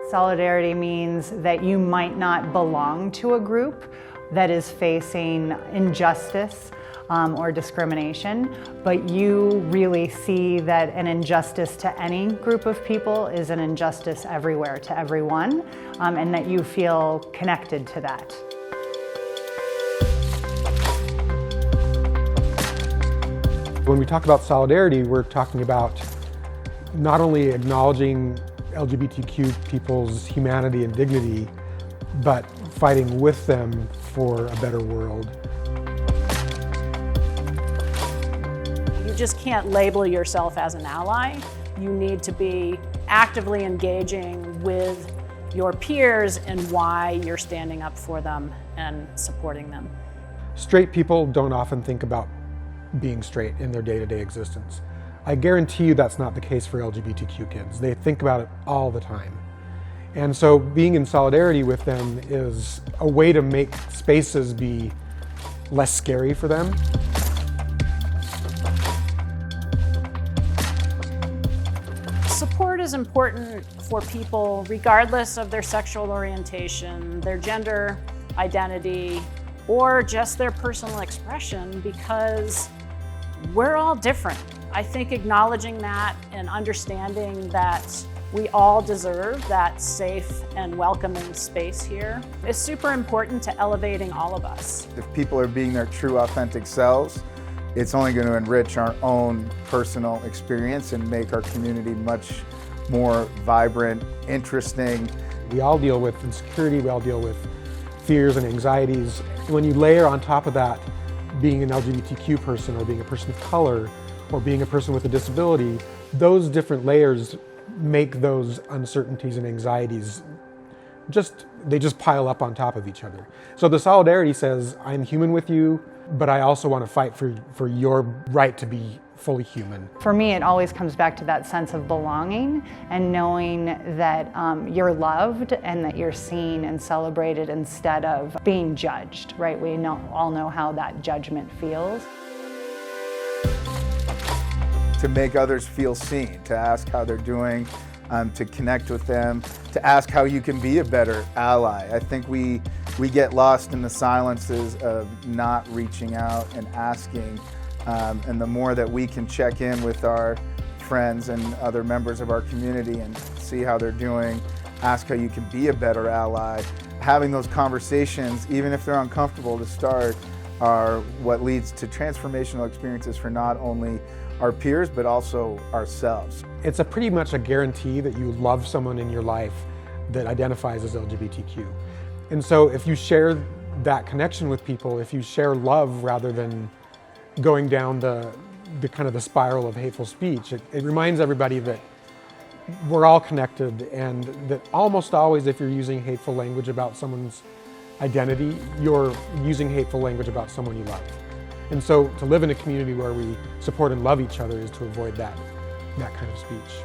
Solidarity means that you might not belong to a group that is facing injustice or discrimination, but you really see that an injustice to any group of people is an injustice everywhere to everyone, and that you feel connected to that. When we talk about solidarity, we're talking about not only acknowledging LGBTQ people's humanity and dignity, but fighting with them for a better world. You just can't label yourself as an ally. You need to be actively engaging with your peers and why you're standing up for them and supporting them. Straight people don't often think about being straight in their day-to-day existence. I guarantee you that's not the case for LGBTQ kids. They think about it all the time. And so being in solidarity with them is a way to make spaces be less scary for them. Support is important for people regardless of their sexual orientation, their gender identity, or just their personal expression, because we're all different. I think acknowledging that and understanding that we all deserve that safe and welcoming space here is super important to elevating all of us. If people are being their true, authentic selves, it's only going to enrich our own personal experience and make our community much more vibrant, interesting. We all deal with insecurity, we all deal with fears and anxieties. When you layer on top of that being an LGBTQ person or being a person of color or being a person with a disability, those different layers make those uncertainties and anxieties they just pile up on top of each other. So the solidarity says, I'm human with you, but I also want to fight for your right to be fully human. For me, it always comes back to that sense of belonging and knowing that you're loved and that you're seen and celebrated instead of being judged, right? We all know how that judgment feels. To make others feel seen, to ask how they're doing, to connect with them, to ask how you can be a better ally. I think we get lost in the silences of not reaching out and asking. And the more that we can check in with our friends and other members of our community and see how they're doing, ask how you can be a better ally, having those conversations, even if they're uncomfortable to start, are what leads to transformational experiences for not only our peers, but also ourselves. It's pretty much a guarantee that you love someone in your life that identifies as LGBTQ. And so if you share that connection with people, if you share love rather than going down the kind of the spiral of hateful speech, it reminds everybody that we're all connected, and that almost always if you're using hateful language about someone's identity, you're using hateful language about someone you love. And so to live in a community where we support and love each other is to avoid that kind of speech.